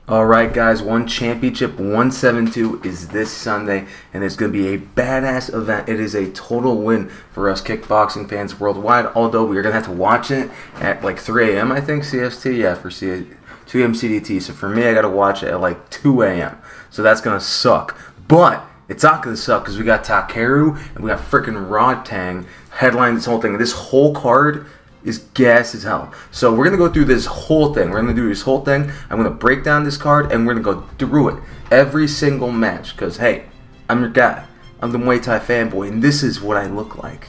Alright guys, One Championship 172 is this Sunday, and it's going to be a badass event. It is a total win for us kickboxing fans worldwide, although we are going to have to watch it at like 3 a.m. I think, CST, yeah, for 2 a.m. CDT. So for me, I got to watch it at like 2 a.m. So that's going to suck. But it's not going to suck because we got Takeru and we got freaking Rodtang headlining this whole thing. This whole card is gas as hell. So we're going to go through this whole thing. We're going to do this whole thing. I'm going to break down this card, and we're going to go through it. Every single match. Because, hey, I'm your guy. I'm the Muay Thai fanboy, and this is what I look like.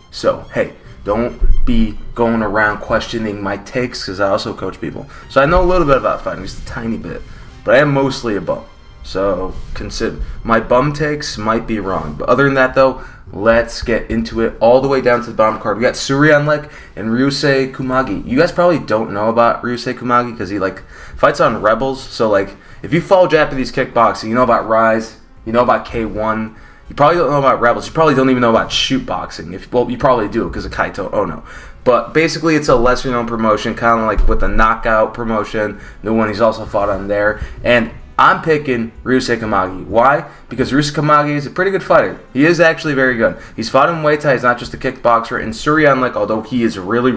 So, hey, don't be going around questioning my takes, because I also coach people. So I know a little bit about fighting, just a tiny bit. But I am mostly a bum. So consider my bum takes might be wrong. But other than that, though, let's get into it all the way down to the bottom card. We got Suriyanlek and Ryusei Kumagai. You guys probably don't know about Ryusei Kumagai because he like fights on Rebels. So like if you follow Japanese kickboxing, you know about Rise, you know about K1. You probably don't know about Rebels. You probably don't even know about shoot boxing. Well, you probably do because of Kaito Ono. But basically, it's a lesser known promotion, kind of like with the Knockout promotion, the one he's also fought on there. And I'm picking Ryusei Kumagai. Why? Because Ryusei Kumagai is a pretty good fighter. He is actually very good. He's fought in Muay Thai. He's not just a kickboxer. And Suriyanlek, although he is really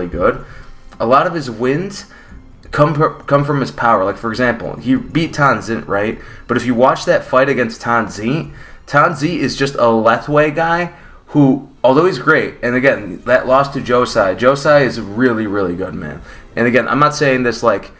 good, a lot of his wins come from his power. Like, for example, he beat Tanzin, right? But if you watch that fight against Tanzin is just a Lethwei guy who, although he's great, and again, that loss to Josai is really good, man. And again, I'm not saying this like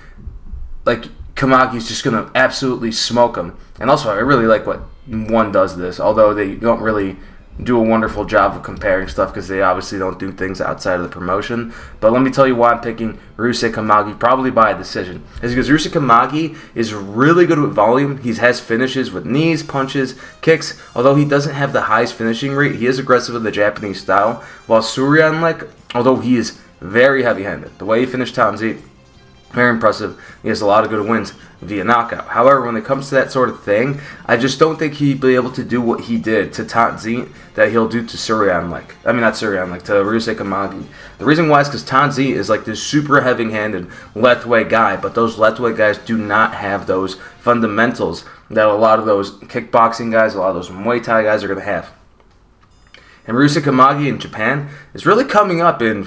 Kumagi's just going to absolutely smoke him. And also, I really like what One does this, although they don't really do a wonderful job of comparing stuff because they obviously don't do things outside of the promotion. But let me tell you why I'm picking Ryusei Kumagai, probably by a decision. It's because Ryusei Kumagai is really good with volume. He has finishes with knees, punches, kicks. Although he doesn't have the highest finishing rate, he is aggressive in the Japanese style. While Suriyanlek, although he is very heavy-handed, the way he finished Tanzin, very impressive. He has a lot of good wins via knockout. However, when it comes to that sort of thing, I just don't think he'd be able to do what he did to Tanzin that he'll do to Suriyanlek. I mean, not Suriyanlek, to Ryusei Kumagai. The reason why is because Tanzin is like this super heavy-handed Lethwei guy, but those Lethwei guys do not have those fundamentals that a lot of those kickboxing guys, a lot of those Muay Thai guys are going to have. And Ryusei Kumagai in Japan is really coming up in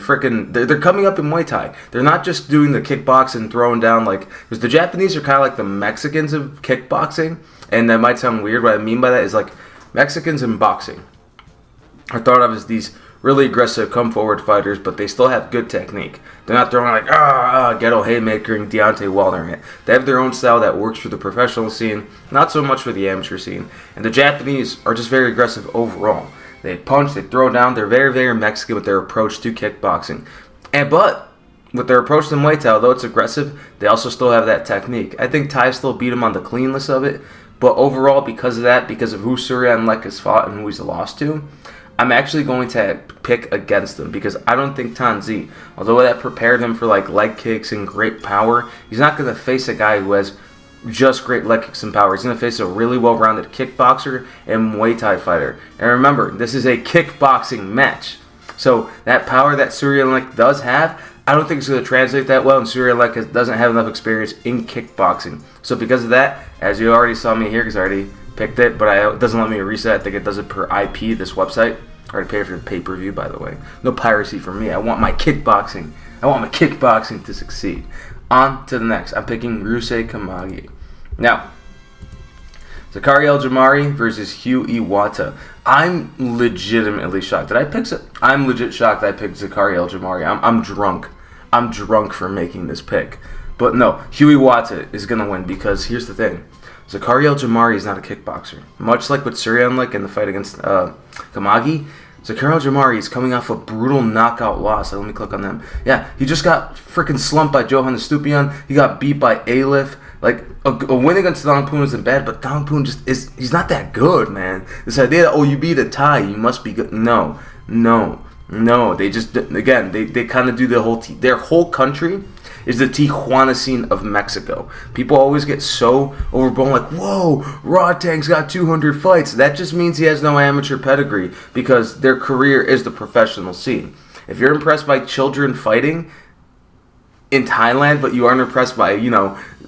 they're coming up in Muay Thai. They're not just doing the kickboxing, throwing down like, because the Japanese are kind of like the Mexicans of kickboxing, and that might sound weird. What I mean by that is like Mexicans in boxing are thought of as these really aggressive, come forward fighters, but they still have good technique. They're not throwing like ghetto haymaker and Deontay Wilder in it. They have their own style that works for the professional scene, not so much for the amateur scene. And the Japanese are just very aggressive overall. They punch, they throw down. They're very Mexican with their approach to kickboxing. But with their approach to Muay Thai, although it's aggressive, they also still have that technique. I think Thai still beat him on the cleanness of it. But overall, because of that, because of who Suriyanlek has fought and who he's lost to, I'm actually going to pick against him because I don't think Tanzin, although that prepared him for like leg kicks and great power, he's not going to face a guy who has just great leg kicks and power. He's going to face a really well-rounded kickboxer and Muay Thai fighter. And remember, this is a kickboxing match. So that power that Suriyanlek does have, I don't think it's going to translate that well, and Suriyanlek doesn't have enough experience in kickboxing. So because of that, as you already saw me here, because I already picked it, but it doesn't let me reset. I think it does it per IP, this website. I already paid for the pay-per-view, by the way. No piracy for me. I want my kickboxing. To succeed. On to the next. I'm picking Ryusei Kumagai. Now, Zakaria Jamari versus Iwata. I'm legitimately shocked. I'm legit shocked that I picked Zakaria Jamari. I'm drunk. I'm drunk for making this pick. But no, Iwata is going to win because here's the thing. Zakaria Jamari is not a kickboxer. Much like with Suriyanlek in the fight against Kumagai, Zakaria Jamari is coming off a brutal knockout loss. Let me click on them. Yeah, he just got freaking slumped by Johan Stupian. He got beat by Alif. Like, a win against Dong Poon isn't bad, but Dong Poon he's not that good, man. This idea that, you beat a Thai, you must be good. No. They just, again, they kind of do the whole, their whole country is the Tijuana scene of Mexico. People always get so overblown, like, whoa, Rodtang's got 200 fights. That just means he has no amateur pedigree because their career is the professional scene. If you're impressed by children fighting in Thailand, but you aren't impressed by,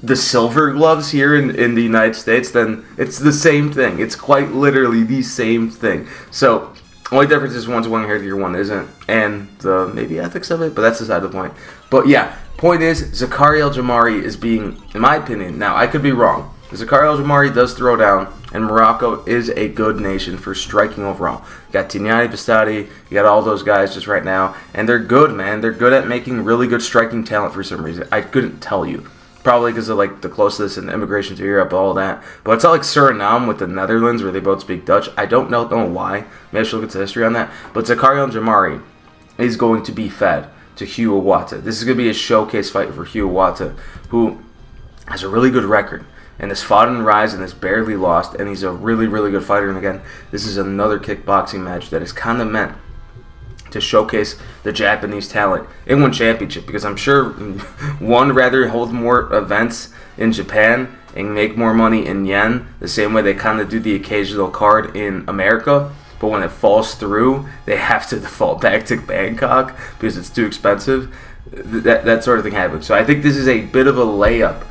the silver gloves here in the United States, then it's the same thing. It's quite literally the same thing. So, only difference is one's one heritage, one isn't, and the maybe ethics of it, but that's beside the point. But yeah, point is, Zakaria Jamari is being, in my opinion, now I could be wrong, Zakaria Jamari does throw down, and Morocco is a good nation for striking overall. You got Tignani, Bastati, you got all those guys just right now, and they're good, man. They're good at making really good striking talent for some reason. I couldn't tell you. Probably because of like the closeness and immigration to Europe, all that. But it's not like Suriname with the Netherlands where they both speak Dutch. I don't know why. Maybe I should look into history on that. But Zakaria Jamari is going to be fed to Iwata. This is going to be a showcase fight for Iwata, who has a really good record and has fought in Rise and has barely lost, and he's a really, really good fighter. And again, this is another kickboxing match that is kind of meant to showcase the Japanese talent in one championship, because I'm sure one rather hold more events in Japan and make more money in yen, the same way they kind of do the occasional card in America, but when it falls through, they have to default back to Bangkok because it's too expensive. That sort of thing happens. So I think this is a bit of a layup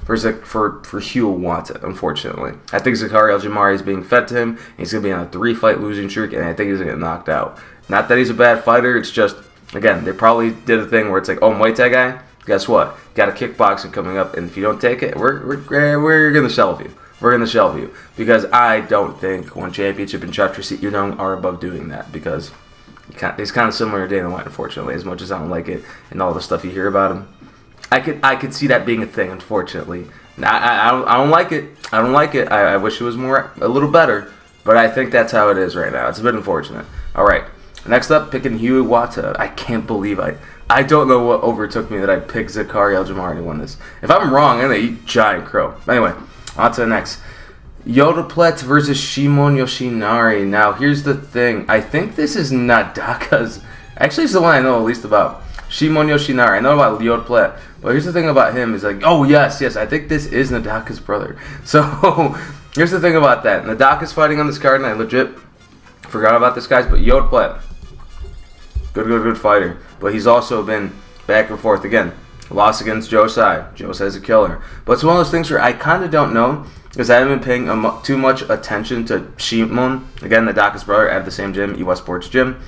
for Iwata, unfortunately. I think Zakaria Jamari is being fed to him. He's going to be on a 3-fight losing streak, and I think he's going to get knocked out. Not that he's a bad fighter, it's just, again, they probably did a thing where it's like, oh, Muay Thai guy, guess what? You got a kickboxing coming up, and if you don't take it, we're going to shelve you. We're going to shelve you. Because I don't think one championship and Chatrasit Yudong are above doing that, because he's kind of similar to Dana White, unfortunately, as much as I don't like it and all the stuff you hear about him. I could see that being a thing, unfortunately. I don't like it. I don't like it. I wish it was a little better, but I think that's how it is right now. It's a bit unfortunate. All right, next up, picking Iwata. I can't believe I don't know what overtook me that I picked Zakaria Jamari to win this. If I'm wrong, I'm going to eat giant crow. Anyway, on to the next. Yodlekpet versus Shimon Yoshinari. Now, here's the thing. I think this is Nadaka's. Actually, it's the one I know at least about. Shimon Yoshinari. I know about Yodlekpet, but here's the thing about him is like, oh yes, I think this is Nadaka's brother. So here's the thing about that. Nadaka's fighting on this card, and I legit forgot about this guy, but Yodlekpet, good fighter. But he's also been back and forth again. Lost against Josai. Josai's a killer. But it's one of those things where I kind of don't know, because I haven't been paying too much attention to Shimon. Again, Nadaka's brother at the same gym, Iwata Sports Gym.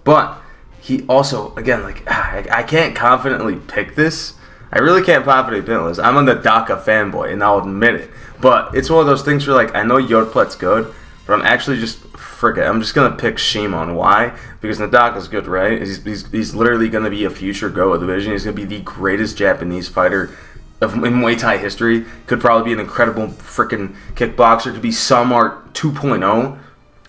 But he also, again, like, I can't confidently pick this. I really can't confidently pick this. I'm a Nadaka fanboy, and I'll admit it. But it's one of those things where, like, I know Yodlekpet's good, but I'm actually I'm just going to pick Shimon. Why? Because Nadaka's good, right? He's literally going to be a future GO of the division. He's going to be the greatest Japanese fighter in Muay Thai history. Could probably be an incredible freaking kickboxer. Could be some art 2.0.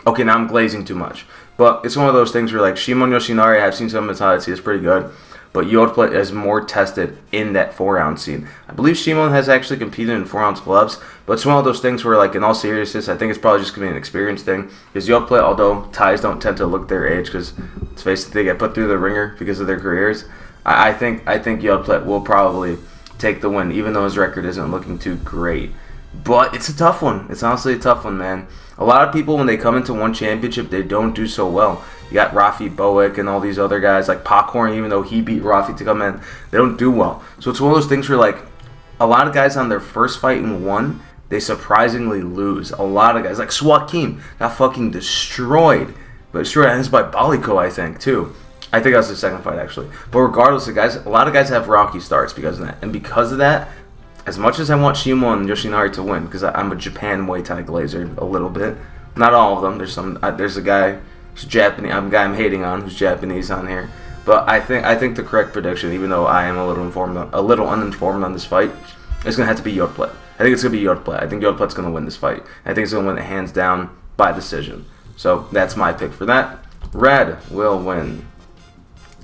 Okay, now I'm glazing too much. But it's one of those things where, like, Shimon Yoshinari, I've seen some of his highlights, he's pretty good. But Yodlekpet is more tested in that 4-ounce scene. I believe Shimon has actually competed in 4-ounce gloves, but it's one of those things where, like, in all seriousness, I think it's probably just going to be an experience thing. Because Yodlekpet, although Thais don't tend to look their age, because, let's face it, they get put through the ringer because of their careers, I think Yodlekpet will probably take the win, even though his record isn't looking too great. But it's a tough one. It's honestly a tough one, man. A lot of people, when they come into one championship, they don't do so well. You got Rafi Bowick and all these other guys, like Popcorn, even though he beat Rafi to come in, they don't do well. So it's one of those things where, like, a lot of guys on their first fight in one, they surprisingly lose. A lot of guys, like Swakim, got fucking destroyed. But destroyed, and it's by Baliko, I think, too. I think that was the second fight, actually. But regardless, a lot of guys have rocky starts because of that. And because of that, as much as I want Shimon Yoshinari to win, because I'm a Japan Muay Thai glazer a little bit, not all of them. There's a guy who's Japanese. A guy I'm hating on who's Japanese on here. But I think the correct prediction, even though I am a little uninformed on this fight, is gonna have to be Yodlekpet. I think it's gonna be Yodlekpet. I think Yodlekpet's gonna win this fight. I think he's gonna win it hands down by decision. So that's my pick for that. Red will win.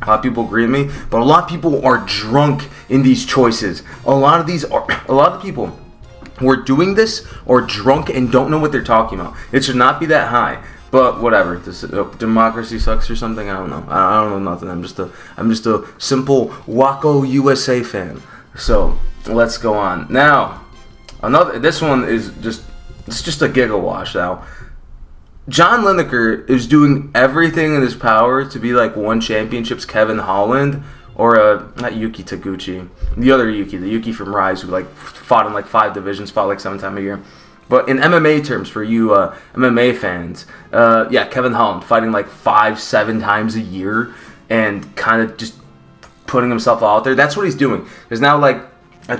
A lot of people agree with me, but a lot of people are drunk in these choices. A lot of the people who are doing this are drunk and don't know what they're talking about. It should not be that high, but whatever. Democracy sucks or something. I don't know. I don't know nothing. I'm just a simple Waco USA fan. So let's go on now. This one is just a giggle wash now. John Lineker is doing everything in his power to be like one championship's Kevin Holland or not Yuki Taguchi, the other Yuki, the Yuki from Rise, who like fought in like 5 divisions, fought like 7 times a year. But in MMA terms, for you MMA fans, Kevin Holland fighting like 5-7 times a year and kind of just putting himself out there. That's what he's doing. There's now like,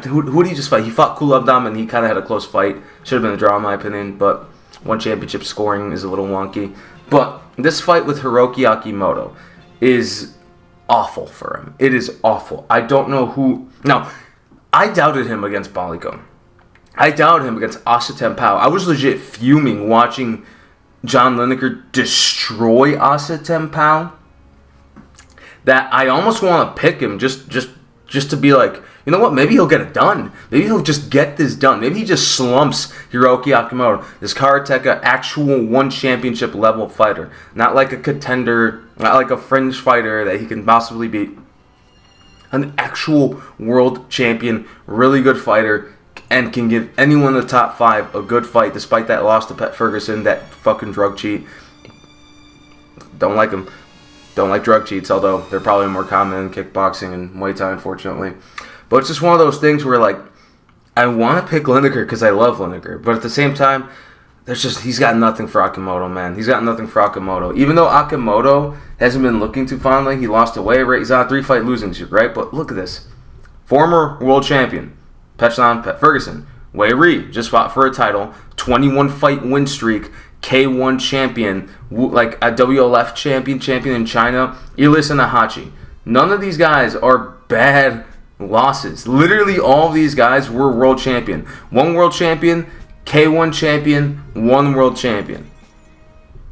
who did he just fight? He fought Kulabdam and he kind of had a close fight. Should have been a draw in my opinion, but one championship scoring is a little wonky. But this fight with Hiroki Akimoto is awful for him. It is awful. I don't know who... Now, I doubted him against Baliko. I doubted him against Asa Pao. I was legit fuming watching John Lineker destroy Asa Pao. That I almost want to pick him just to be like, you know what, maybe he'll get it done. Maybe he'll just get this done. Maybe he just slumps Hiroki Akimoto, this karateka actual one championship level fighter. Not like a contender, not like a fringe fighter that he can possibly beat. An actual world champion, really good fighter, and can give anyone in the top 5 a good fight despite that loss to Pat Ferguson, that fucking drug cheat. Don't like him. Don't like drug cheats, although they're probably more common in kickboxing and Muay Thai, unfortunately. But it's just one of those things where, like, I want to pick Lineker because I love Lineker. But at the same time, he's got nothing for Akimoto, man. He's got nothing for Akimoto. Even though Akimoto hasn't been looking too fondly, he lost a weight, right? He's on a 3-fight losing streak, right? But look at this. Former world champion, Pat Ferguson. Wei Ri just fought for a title. 21-fight win streak. K1 champion. Like a WLF champion in China. Ilis and Ahachi. None of these guys are bad losses. Literally all of these guys were world champion. One world champion, K1 champion, one world champion.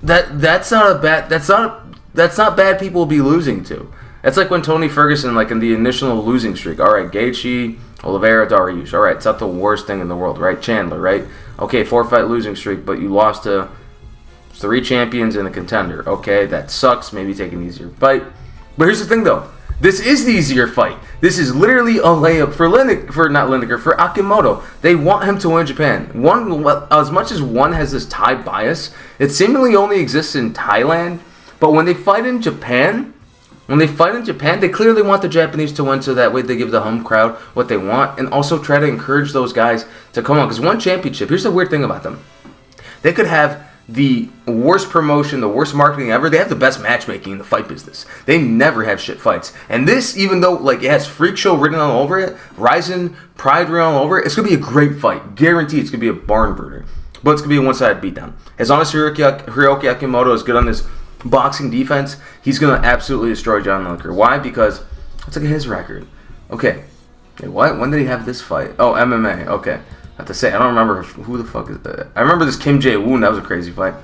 That's not bad people to be losing to. That's like when Tony Ferguson, like in the initial losing streak. All right, Gaethje, Oliveira, Dariush. All right, it's not the worst thing in the world, right? Chandler, right? Okay, 4-fight losing streak, but you lost to 3 champions and a contender. Okay, that sucks. Maybe take an easier fight. But here's the thing, though. This is the easier fight. This is literally a layup for Akimoto. They want him to win Japan. As much as one has this Thai bias, it seemingly only exists in Thailand. But when they fight in Japan, they clearly want the Japanese to win, so that way they give the home crowd what they want, and also try to encourage those guys to come on. Because one championship, here's the weird thing about them. They could have the worst promotion, the worst marketing ever. They have the best matchmaking in the fight business. They never have shit fights. And this, even though like it has Freak Show written all over it, Ryzen, Pride written all over it, it's going to be a great fight. Guaranteed it's going to be a barn burner. But it's going to be a one-sided beatdown. As long as Hiroki Akimoto is good on his boxing defense, he's going to absolutely destroy John Lineker. Why? Because let's look at his record. Okay. Wait, what? When did he have this fight? Oh, MMA. Okay. I have to say, I don't remember who the fuck is that. I remember this Kim Jae-woon. That was a crazy fight.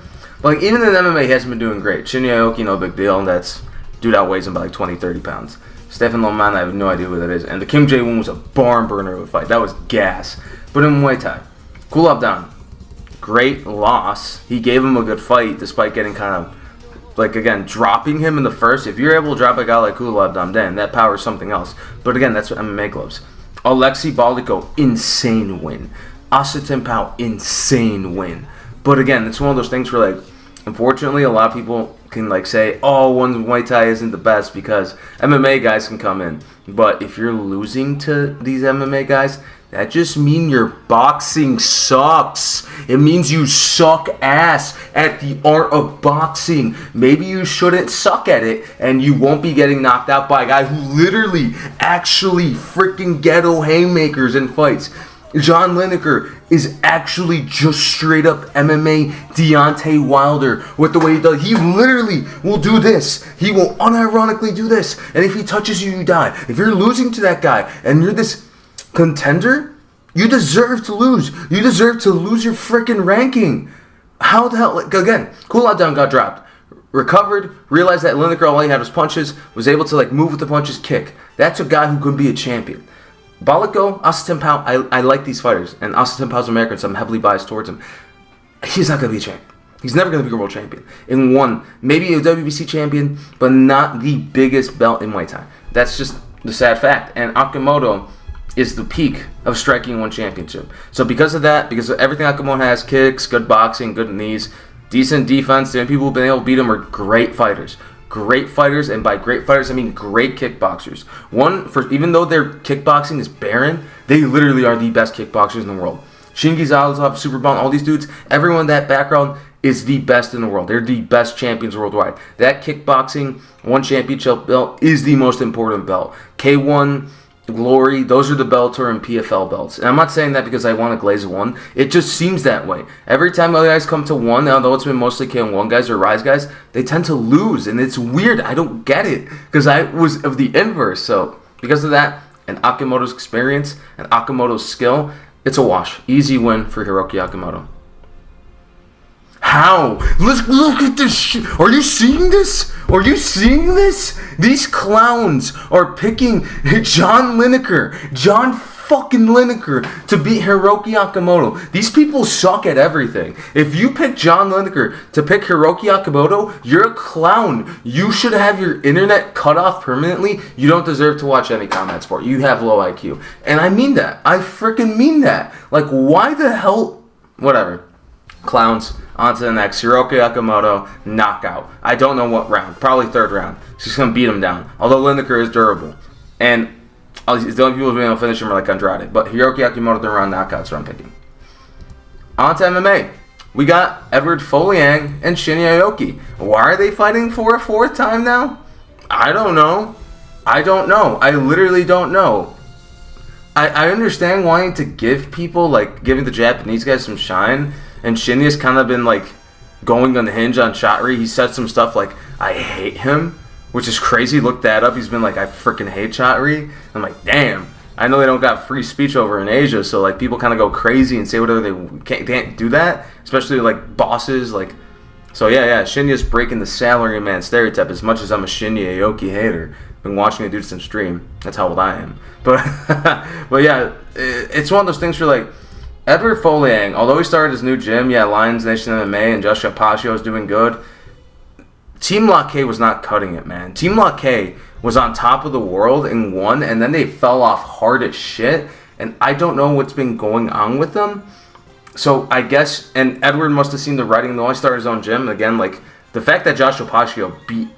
But like, even in MMA, he hasn't been doing great. Shinya Aoki, no big deal. And that's dude outweighs him by like 20, 30 pounds. Stefan Loman, I have no idea who that is. And the Kim Jae-woon was a barn burner of a fight. That was gas. But in Muay Thai, Kulabdam, great loss. He gave him a good fight despite getting kind of, like, again, dropping him in the first. If you're able to drop a guy like Kulabdam, then that power is something else. But again, that's what MMA gloves. Alexei Baliko, insane win. Asa Pao, insane win. But again, it's one of those things where, like, unfortunately, a lot of people can, like, say, oh, one Muay Thai isn't the best because MMA guys can come in. But if you're losing to these MMA guys, that just means your boxing sucks. It means you suck ass at the art of boxing. Maybe you shouldn't suck at it, and you won't be getting knocked out by a guy who literally actually freaking ghetto haymakers in fights. John Lineker is actually just straight up MMA Deontay Wilder with the way he does. He literally will do this. He will unironically do this. And if he touches you, you die. If you're losing to that guy and you're this contender, you deserve to lose. You deserve to lose your freaking ranking. How the hell? Like, again, Kulabdam got dropped. Recovered, realized that Lineker all he had was punches, was able to like move with the punches, kick. That's a guy who could be a champion. Baliko, Asa Pao, I like these fighters, and Asa Pao's American, so I'm heavily biased towards him. He's not going to be a champion. He's never going to be a world champion. In one, maybe a WBC champion, but not the biggest belt in Muay Thai. That's just the sad fact. And Akimoto is the peak of striking one championship. So because of that, because of everything Akimoto has, kicks, good boxing, good knees, decent defense, the only people who've been able to beat him are great fighters. great fighters, and by great fighters I mean great kickboxers. Even though their kickboxing is barren, they literally are the best kickboxers in the world. Shingi Zalazov, Superbond, all these dudes, everyone in that background is the best in the world. They're the best champions worldwide. That kickboxing, one championship belt is the most important belt. K1, Glory, those are the Bellator and PFL belts. And I'm not saying that because I want to glaze one. It just seems that way. Every time other guys come to one, although it's been mostly K1 guys or Rise guys, they tend to lose. And it's weird. I don't get it. Because I was of the inverse. So because of that, and Akimoto's experience, and Akimoto's skill, it's a wash. Easy win for Hiroki Akimoto. How? Let's look at this shit. Are you seeing this? Are you seeing this? These clowns are picking John fucking Lineker to beat Hiroki Akimoto. These people suck at everything. If you pick John Lineker to pick Hiroki Akimoto, you're a clown. You should have your internet cut off permanently. You don't deserve to watch any combat sport. You have low IQ. And I mean that. I freaking mean that. Like, why the hell? Whatever. Clowns. On to the next. Hiroki Akimoto, knockout. I don't know what round. Probably third round. She's going to beat him down. Although Lineker is durable. And the only people who've been able to finish him are like Andrade. But Hiroki Akimoto, third round knockout, so I'm picking. On to MMA. We got Edward Floyang and Shinya Aoki. Why are they fighting for a fourth time now? I don't know. I literally don't know. I understand wanting to give people, like, giving the Japanese guys some shine. And Shinya's kind of been, like, going unhinged on Shotri. He said some stuff like, I hate him, which is crazy. Look that up. He's been like, I freaking hate Shotri. I'm like, damn. I know they don't got free speech over in Asia, so, like, people kind of go crazy and say whatever they can't do that, especially, like, bosses, like. So, yeah, Shinya's breaking the salaryman stereotype as much as I'm a Shinya Aoki hater. Been watching the dude since Stream. That's how old I am. But, but yeah, it's one of those things where, like, Edward Floyang, although he started his new gym, Lions Nation MMA, and Joshua Paccio is doing good, Team Lock K was not cutting it, man. Team Lock K was on top of the world and won, and then they fell off hard as shit, and I don't know what's been going on with them. So I guess, and Edward must have seen the writing, though he started his own gym. Again, like, the fact that Joshua Paccio beat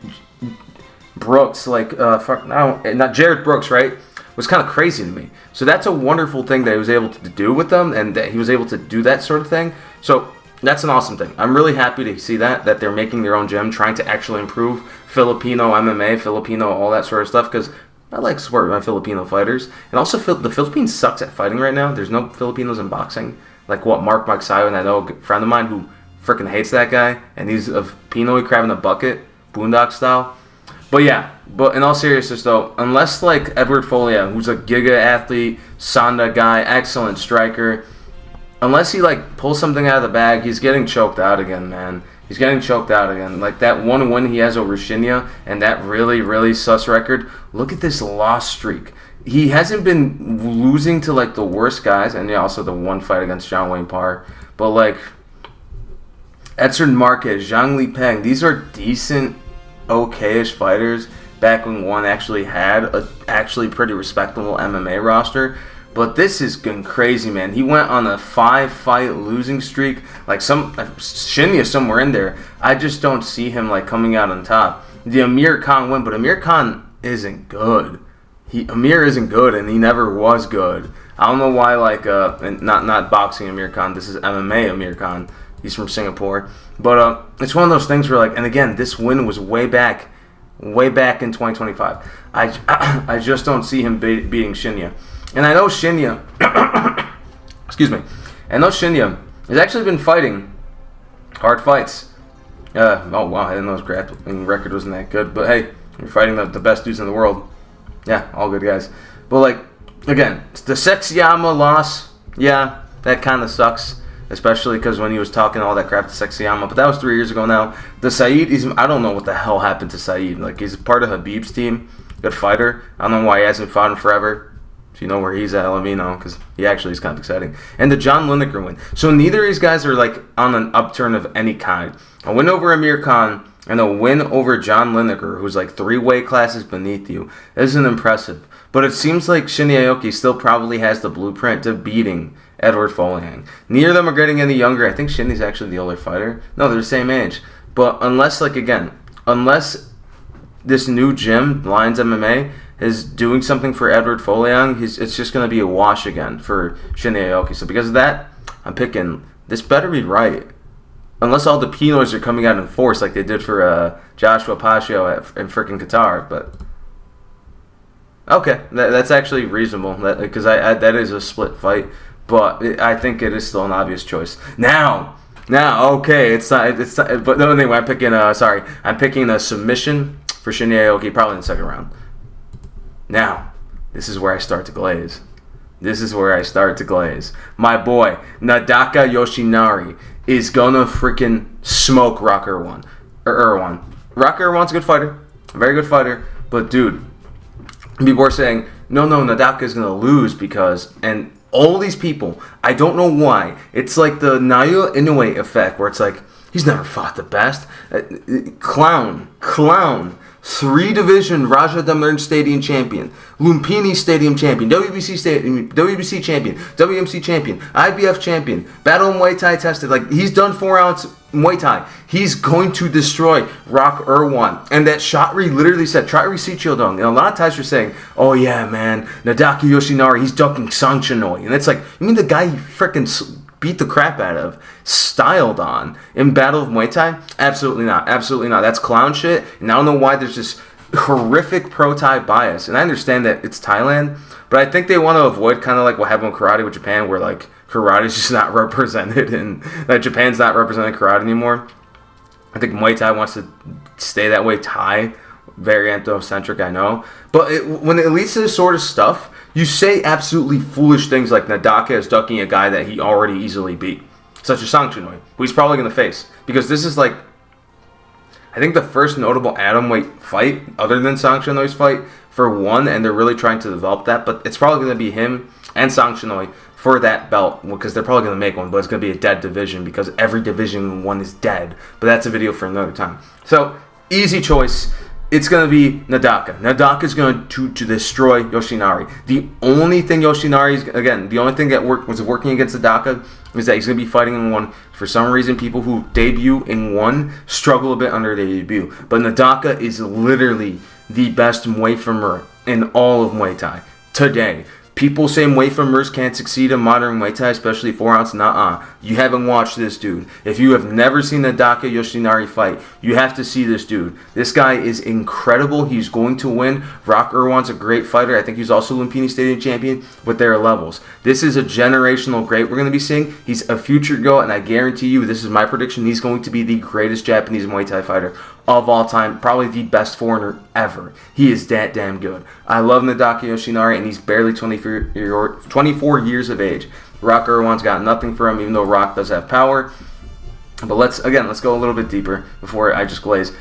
Brooks, like, not Jared Brooks, right? Was kind of crazy to me. So that's a wonderful thing that he was able to do with them, and that he was able to do that sort of thing. So that's an awesome thing. I'm really happy to see that they're making their own gym, trying to actually improve Filipino MMA, Filipino, all that sort of stuff, because I like supporting my Filipino fighters. And also, the Philippines sucks at fighting right now. There's no Filipinos in boxing. Like what, Mark Magsayo, and I know a friend of mine who freaking hates that guy, and he's of Pinoy crab in a bucket, boondock style. But yeah, in all seriousness though, unless like Edward Floyang, who's a Giga athlete, Sanda guy, excellent striker, unless he like pulls something out of the bag, he's getting choked out again, man. He's getting choked out again. Like that one win he has over Shinya and that really, really sus record. Look at this loss streak. He hasn't been losing to like the worst guys, and yeah, also the one fight against John Wayne Parr. But like Edson Marquez, Zhang Li Peng, these are decent, okay-ish fighters back when one actually had a actually pretty respectable MMA roster. But this has been crazy, man. He went on a 5-fight losing streak. Like Shinya somewhere in there. I just don't see him like coming out on top. The Amir Khan win, but Amir Khan isn't good. Amir isn't good, and he never was good. I don't know why, like, and not boxing Amir Khan. This is MMA Amir Khan. He's from Singapore. But it's one of those things where, like, and again, this win was way back in 2025. I just don't see him beating Shinya. And I know Shinya, excuse me, I know Shinya has actually been fighting hard fights. Oh, wow, I didn't know his grappling record wasn't that good. But hey, you're fighting the best dudes in the world. Yeah, all good guys. But, like, again, the Sexyama loss, yeah, that kind of sucks. Especially because when he was talking all that crap to Sexyama. But that was 3 years ago now. The Saeed, I don't know what the hell happened to Saeed. Like, he's part of Habib's team. Good fighter. I don't know why he hasn't fought him forever. If you know where he's at, let me know. Because he actually is kind of exciting. And the John Lineker win. So neither of these guys are, like, on an upturn of any kind. A win over Amir Khan and a win over John Lineker, who's like 3 weight classes beneath you, isn't impressive. But it seems like Shinya Aoki still probably has the blueprint to beating Edward Floyang. Neither of them are getting any younger. I think Shinya's actually the older fighter. No, they're the same age. But unless this new gym, Lions MMA, is doing something for Edward Floyang, it's just going to be a wash again for Shinya Aoki. So because of that, I'm picking, this better be right. Unless all the Pinoys are coming out in force like they did for Joshua Pacio in freaking Qatar. But okay, that's actually reasonable because that is a split fight. But I think it is still an obvious choice. Now, okay, it's not. But no, anyway, I'm picking a submission for Shinya Aoki, probably in the second round. Now, this is where I start to glaze. My boy, Nadaka Yoshinari, is gonna freaking smoke Rock Erawan. Rock Erawan's a good fighter. A very good fighter. But, dude, people are saying, no, Nadaka is gonna lose because... And all these people, I don't know why. It's like the Naoya Inoue effect, where it's like, he's never fought the best. Clown. 3-division Raja Damern Stadium champion, Lumpini Stadium champion, WBC champion, WMC champion, IBF champion, Battle Muay Thai tested. Like, he's done 4-ounce Muay Thai. He's going to destroy Rock Erawan. And that shot where he literally said, try receipt Childong. And a lot of times you're saying, oh yeah, man, Nadaka Yoshinari, he's ducking Sang Chinoy. And it's like, you mean the guy he freaking beat the crap out of, styled on in Battle of Muay Thai? Absolutely not. That's clown shit. And I don't know why there's this horrific pro-Thai bias. And I understand that it's Thailand, but I think they want to avoid kind of like what happened with karate with Japan, where like karate's just not represented and that Japan's not representing karate anymore. I think Muay Thai wants to stay that way. Thai, very anthrocentric, I know. But when it leads to this sort of stuff, you say absolutely foolish things like Nadaka is ducking a guy that he already easily beat, such as Sang Chinoy, who he's probably going to face. Because this is like, I think the first notable atomweight fight, other than Sang Chinoy's fight, for one, and they're really trying to develop that. But it's probably going to be him and Sang Chinoy for that belt, because they're probably going to make one, but it's going to be a dead division because every division one is dead. But that's a video for another time. So, easy choice. It's going to be Nadaka. Nadaka is going to destroy Yoshinari. The only thing that was working against Nadaka is that he's going to be fighting in one. For some reason, people who debut in one struggle a bit under their debut. But Nadaka is literally the best Muay Thai in all of Muay Thai today. People say Muay Thai can't succeed in modern Muay Thai, especially 4-ounce. Nuh-uh. You haven't watched this dude. If you have never seen the Nadaka Yoshinari fight, you have to see this dude. This guy is incredible. He's going to win. Rock Erawan's a great fighter. I think he's also Lumpini Stadium champion, but there are levels. This is a generational great we're going to be seeing. He's a future GOAT, and I guarantee you, this is my prediction, he's going to be the greatest Japanese Muay Thai fighter of all time, probably the best foreigner ever. He is that damn good. I love Nadaka Yoshinari, and he's barely 24 years of age. Rock Erawan's got nothing for him, even though Rock does have power. But let's go a little bit deeper before I just glaze.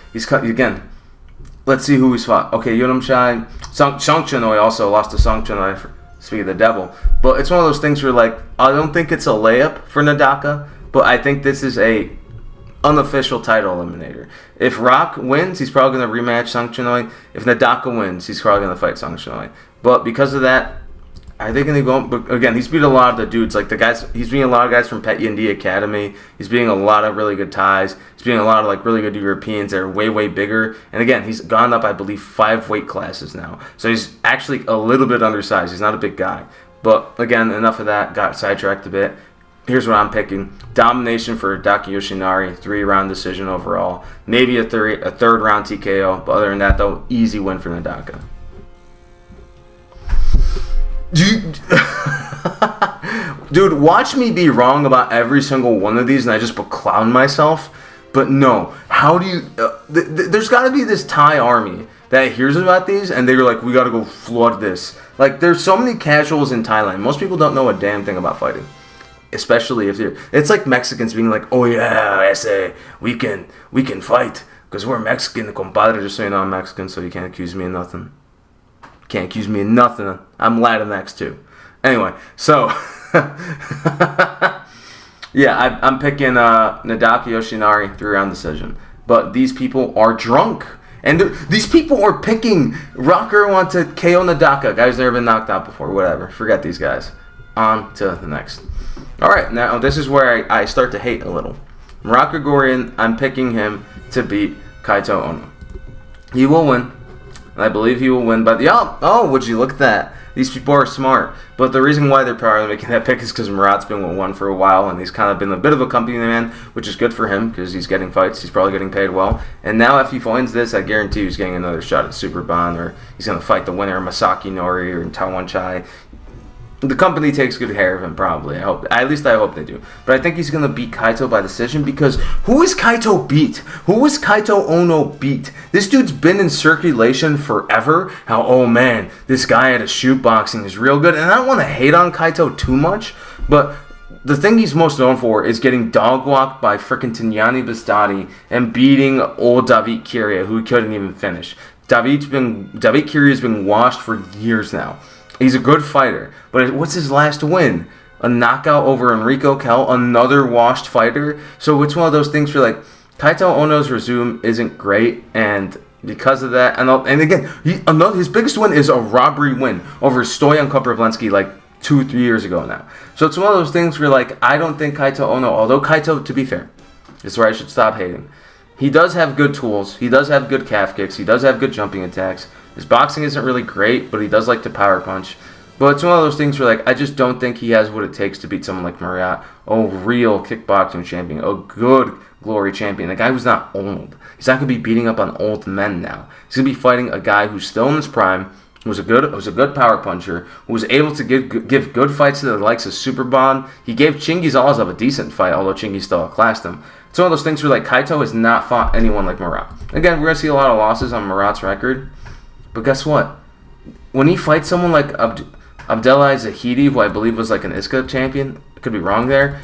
Let's see who he's fought. Okay, Yunamshai, Sang Chinoy also lost to Sang Chinoy, speaking of the devil. But it's one of those things where, like, I don't think it's a layup for Nadaka, but I think this is a unofficial title eliminator. If Rock wins, he's probably going to rematch Sang Chinoy. If Nadaka wins, he's probably going to fight Sang Chinoy. But because of that, I think they go. But again, he's beat a lot of the dudes, like the guys. He's beating a lot of guys from Phetjeeja Academy. He's beating a lot of really good Thais. He's beating a lot of like really good Europeans that are way, way bigger. And again, he's gone up, I believe, 5 weight classes now. So he's actually a little bit undersized. He's not a big guy. But again, enough of that. Got sidetracked a bit. Here's what I'm picking. Domination for Nadaka Yoshinari, 3-round decision overall. Maybe a third round TKO. But other than that, though, easy win for Nadaka. Dude, watch me be wrong about every single one of these and I just clown myself. But no, how do you... there's got to be this Thai army that hears about these and they're like, we got to go flood this. Like, there's so many casuals in Thailand. Most people don't know a damn thing about fighting. Especially if you're... It's like Mexicans being like, oh yeah, I say, we can fight. Because we're Mexican, compadre. Just so you know, I'm Mexican, so you can't accuse me of nothing. Can't accuse me of nothing. I'm Latinx too. Anyway, so... yeah, I'm picking Nadaka Yoshinari 3-round decision. But these people are drunk. And these people are picking Rock Erawan to KO Nadaka. Guys never been knocked out before. Whatever. Forget these guys. On to the next. Alright, now this is where I start to hate a little. Grigorian, I'm picking him to beat Kaito Ono. He will win. I believe he will win. But, would you look at that? These people are smart. But the reason why they're probably making that pick is because Marat's been with one for a while, and he's kind of been a bit of a company man, which is good for him because he's getting fights. He's probably getting paid well. And now if he wins this, I guarantee he's getting another shot at Super Bond, or he's going to fight the winner of Masaki Nori or Tawan Chai. The company takes good care of him, probably. At least I hope they do. But I think he's going to beat Kaito by decision, because who is Kaito beat? Who is Kaito Ono beat? This dude's been in circulation forever. How, oh man, this guy at a shoot boxing is real good. And I don't want to hate on Kaito too much, but the thing he's most known for is getting dog walked by frickin' Tignani Bastati and beating old David Kiria, who he couldn't even finish. David Kiria's been washed for years now. He's a good fighter, but what's his last win? A knockout over Enrico Kell, another washed fighter. So it's one of those things where, like, Kaito Ono's resume isn't great, and because of that, and again, his biggest win is a robbery win over Stoyan Koprivlensky like 2-3 years ago now. So it's one of those things where, like, I don't think Kaito Ono, although Kaito, to be fair, this is where I should stop hating. He does have good tools. He does have good calf kicks. He does have good jumping attacks. His boxing isn't really great, but he does like to power punch. But it's one of those things where, like, I just don't think he has what it takes to beat someone like Marat, a real kickboxing champion, a good glory champion. The guy who's not old. He's not going to be beating up on old men now. He's going to be fighting a guy who's still in his prime, who was a good power puncher, who was able to give good fights to the likes of Superbond. He gave Chingiz Alazov a decent fight, although Chingiz still outclassed him. It's one of those things where, like, Kaito has not fought anyone like Marat. Again, we're going to see a lot of losses on Marat's record. But guess what? When he fights someone like Abdelai Zahidi, who I believe was like an ISKA champion, I could be wrong there,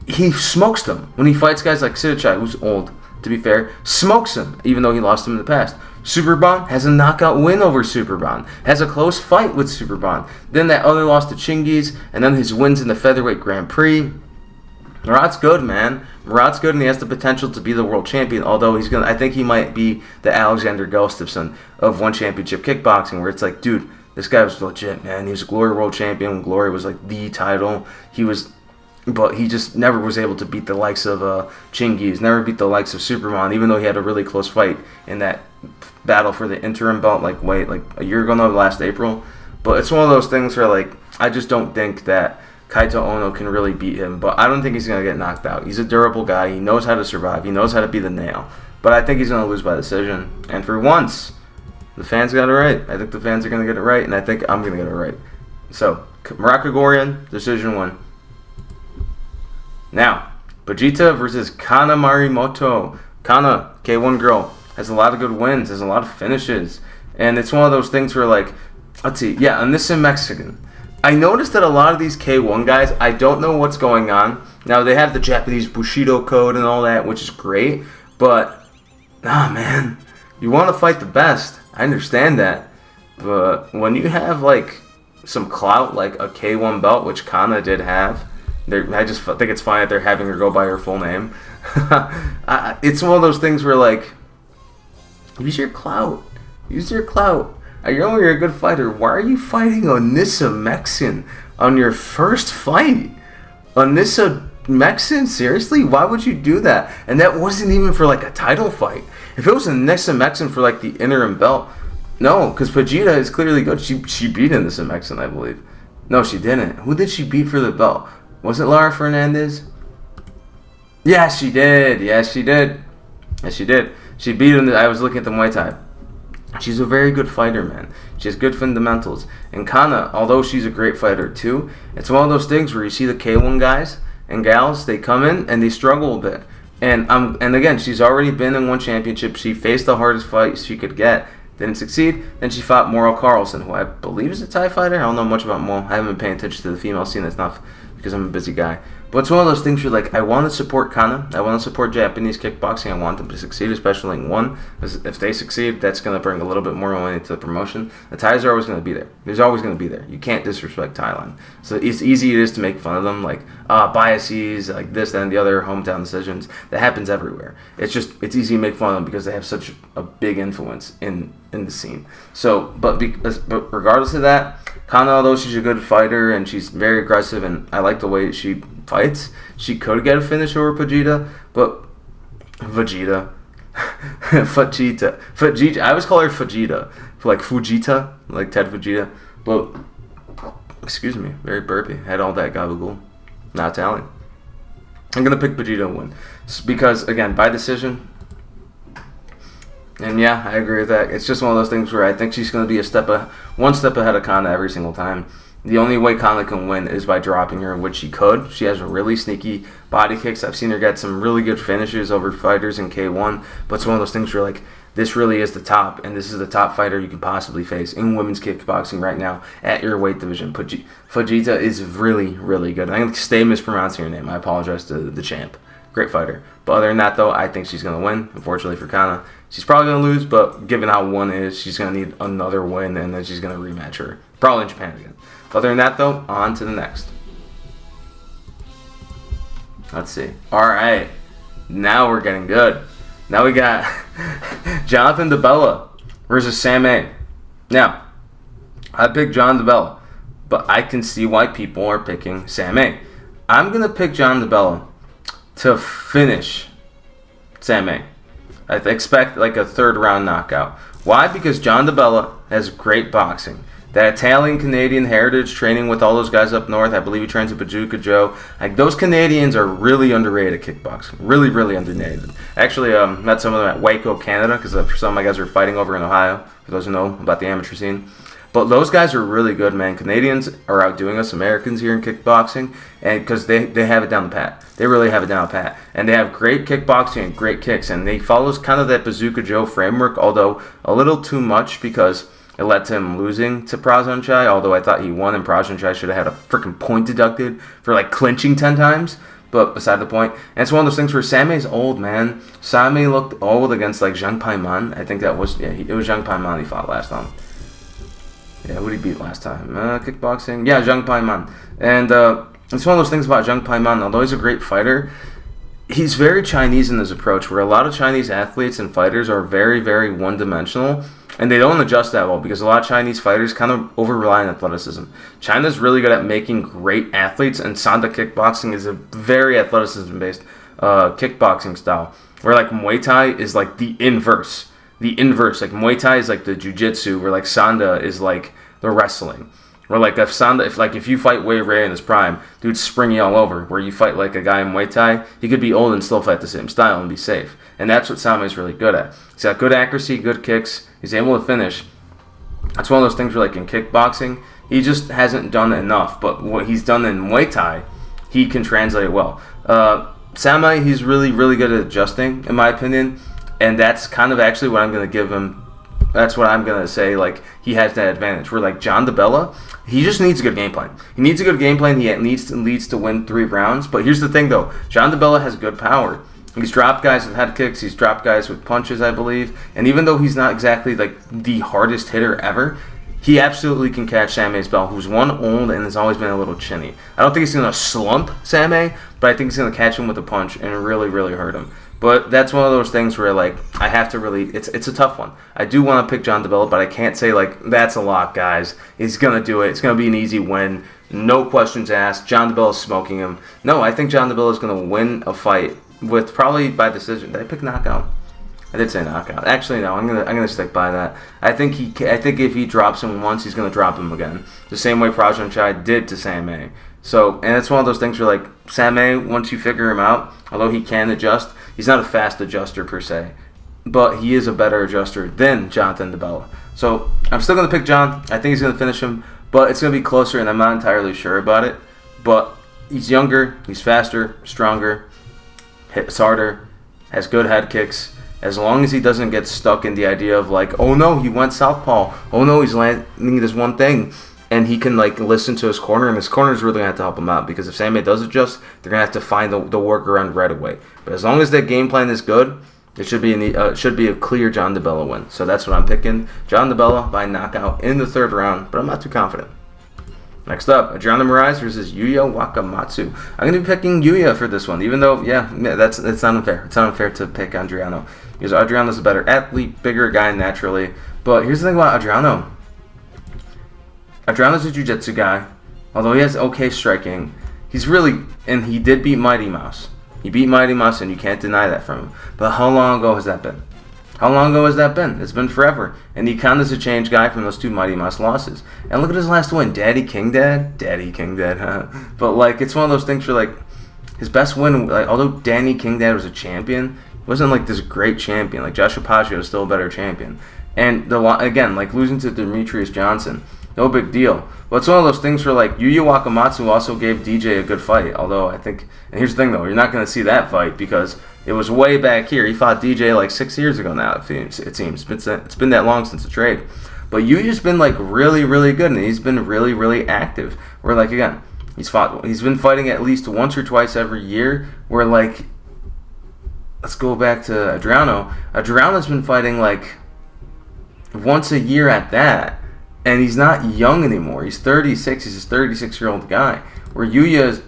he smokes them. When he fights guys like Sidichai, who's old, to be fair, smokes him, even though he lost him in the past. Superbond has a knockout win over Superbond, has a close fight with Superbond. Then that other loss to Chingiz, and then his wins in the Featherweight Grand Prix. Marat's good, man. Marat's good, and he has the potential to be the world champion. Although I think he might be the Alexander Gustafsson of One Championship Kickboxing, where it's like, dude, this guy was legit, man. He was a Glory World Champion when Glory was like the title. But he just never was able to beat the likes of Chingiz, never beat the likes of Superman, even though he had a really close fight in that battle for the interim belt, like a year ago, no, last April. But it's one of those things where, like, I just don't think that Kaito Ono can really beat him, but I don't think he's going to get knocked out. He's a durable guy. He knows how to survive. He knows how to be the nail. But I think he's going to lose by decision. And for once, the fans got it right. I think the fans are going to get it right, and I think I'm going to get it right. So, Marat Grigorian, decision win. Now, Phetjeeja versus Kana Marimoto. Kana, K1 girl, has a lot of good wins, has a lot of finishes. And it's one of those things where, like, let's see. Yeah, and this is in Mexican. I noticed that a lot of these K1 guys, I don't know what's going on. Now, they have the Japanese Bushido code and all that, which is great. But, man, you want to fight the best. I understand that. But when you have, like, some clout, like a K1 belt, which Kana did have, I just think it's fine that they're having her go by her full name. It's one of those things where, like, use your clout. Use your clout. I know you're a good fighter. Why are you fighting Onissa Mexin on your first fight? Onissa Mexin? Seriously? Why would you do that? And that wasn't even for, like, a title fight. If it was Onissa Mexin for, like, the interim belt, no, because Phetjeeja is clearly good. She beat Onissa Mexin, I believe. No, she didn't. Who did she beat for the belt? Was it Lara Fernandez? Yes, she did. Yes, she did. Yes, she did. She beat him. I was looking at the Muay Thai. She's a very good fighter, man. She has good fundamentals. And Kana, although she's a great fighter too, it's one of those things where you see the K1 guys and gals, they come in and they struggle a bit. And again, she's already been in one championship. She faced the hardest fight she could get. Didn't succeed. Then she fought Moro Carlson, who I believe is a Thai fighter. I don't know much about Mo. I haven't been paying attention to the female scene enough because I'm a busy guy. But it's one of those things where, like, I want to support Kana. I want to support Japanese kickboxing. I want them to succeed, especially in one. Because if they succeed, that's going to bring a little bit more money to the promotion. The Thais are always going to be there. There's always going to be there. You can't disrespect Thailand. So it's easy it is to make fun of them, like biases, like this, that, and the other hometown decisions. That happens everywhere. It's easy to make fun of them because they have such a big influence in the scene. So, but regardless of that, Kana, although she's a good fighter and she's very aggressive and I like the way she fights, she could get a finish over Phetjeeja, but Phetjeeja. Phetjeeja. I always call her Phetjeeja. Like Fujita, like Ted Fujita. But, excuse me, very burpy. Had all that gabagool. Not Italian. I'm going to pick Phetjeeja to win. Because, again, by decision. And yeah, I agree with that. It's just one of those things where I think she's going to be one step ahead of Kana every single time. The only way Kana can win is by dropping her, which she could. She has really sneaky body kicks. I've seen her get some really good finishes over fighters in K1. But it's one of those things where, like, this really is the top, and this is the top fighter you can possibly face in women's kickboxing right now at your weight division. Phetjeeja is really, really good. I'm going to stay mispronouncing her name. I apologize to the champ. Great fighter. But other than that, though, I think she's going to win. Unfortunately for Kana, she's probably going to lose, but given how one is, she's going to need another win, and then she's going to rematch her. Probably in Japan again. Other than that, though, on to the next. Let's see. All right. Now we're getting good. Now we got Johnathan DeBella versus Sam A. Now, I picked John DeBella, but I can see why people are picking Sam A. I'm going to pick John DeBella to finish Sam A. I expect like a third round knockout. Why? Because John DeBella has great boxing. That Italian-Canadian heritage, training with all those guys up north. I believe he trains at Phetjeeja Joe. Like, those Canadians are really underrated at kickboxing. Really, really underrated. Actually, met some of them at Waco, Canada, because some of my guys are fighting over in Ohio, for those who know about the amateur scene. But those guys are really good, man. Canadians are outdoing us Americans here in kickboxing, and because they have it down the pat. They really have it down the pat. And they have great kickboxing and great kicks, and they follows kind of that Phetjeeja Joe framework, although a little too much because it led to him losing to Prasanchai, although I thought he won, and Prasanchai should have had a freaking point deducted for, like, clinching 10 times. But beside the point. And it's one of those things where Same's old, man. Same looked old against, like, Zhang Paiman. I think that was, yeah, it was Zhang Paiman he fought last time. Yeah, who did he beat last time? Kickboxing? Yeah, Zhang Paiman. And it's one of those things about Zhang Paiman. Although he's a great fighter, he's very Chinese in his approach, where a lot of Chinese athletes and fighters are very, very one-dimensional. And they don't adjust that well because a lot of Chinese fighters kind of over-rely on athleticism. China's really good at making great athletes, and Sanda kickboxing is a very athleticism-based kickboxing style. Where, like, Muay Thai is, like, the inverse. The inverse. Like, Muay Thai is, like, the jiu-jitsu, where, like, Sanda is, like, the wrestling. Where, like, if you fight Wei Ray in his prime, dude's springy all over. Where you fight, like, a guy in Muay Thai, he could be old and still fight the same style and be safe. And that's what Same's really good at. He's got good accuracy, good kicks. He's able to finish. That's one of those things where, like, in kickboxing, he just hasn't done enough. But what he's done in Muay Thai, he can translate it well. Same, he's really, really good at adjusting, in my opinion. And that's kind of actually what I'm going to give him. That's what I'm going to say, like, he has that advantage. Where, like, John DeBella, he just needs a good game plan. He needs a good game plan. He needs to win 3 rounds. But here's the thing, though. John DeBella has good power. He's dropped guys with head kicks. He's dropped guys with punches, I believe. And even though he's not exactly, like, the hardest hitter ever, he absolutely can catch Same's bell, who's one old and has always been a little chinny. I don't think he's going to slump Same, but I think he's going to catch him with a punch and really, really hurt him. But that's one of those things where, like, I have to really... It's a tough one. I do want to pick John DeBella, but I can't say, like, that's a lock, guys. He's going to do it. It's going to be an easy win. No questions asked. John DeBella is smoking him. No, I think John DeBella is going to win a fight with probably by decision. Did I pick knockout? I did say knockout. Actually, no. I'm gonna stick by that. I think if he drops him once, he's gonna drop him again. The same way Prasanchai did to Same. So, and it's one of those things where, like, Same, once you figure him out, although he can adjust, he's not a fast adjuster per se, but he is a better adjuster than Johnathan DeBella. So I'm still gonna pick John. I think he's gonna finish him, but it's gonna be closer, and I'm not entirely sure about it. But he's younger, he's faster, stronger, hits harder, has good head kicks. As long as he doesn't get stuck in the idea of, like, oh no, he went southpaw. Oh no, he's landing this one thing. And he can, like, listen to his corner, and his corner is really going to have to help him out. Because if Same does adjust, they're going to have to find the workaround right away. But as long as that game plan is good, it should be a clear John DeBella win. So that's what I'm picking. John DeBella by knockout in the 3rd round, but I'm not too confident. Next up, Adriano Moraes versus Yuya Wakamatsu. I'm going to be picking Yuya for this one, even though, yeah, it's not unfair. It's not unfair to pick Adriano. Because Adriano's a better athlete, bigger guy naturally. But here's the thing about Adriano. Adriano's a jiu-jitsu guy. Although he has okay striking, he's really, and he did beat Mighty Mouse. He beat Mighty Mouse, and you can't deny that from him. But how long ago has that been? How long ago has that been? It's been forever. And he kind of is a changed guy from those 2 Mighty Mouse losses. And look at his last win. Daddy King Dad, huh? But, like, it's one of those things where, like, his best win, like, although Danny King Dad was a champion, he wasn't, like, this great champion. Like, Joshua Paggio is still a better champion. And, again, like, losing to Demetrius Johnson, no big deal. But it's one of those things where, like, Yuya Wakamatsu also gave DJ a good fight. Although, I think, and here's the thing, though, you're not going to see that fight because it was way back here. He fought DJ, like, 6 years ago now, it seems. It's been that long since the trade. But Yuya's been, like, really, really good, and he's been really, really active. Where, like, again, he's been fighting at least once or twice every year. Where, like, let's go back to Adriano. Adriano's been fighting, like, once a year at that. And he's not young anymore. He's 36. He's a 36-year-old guy. Where Yuya is...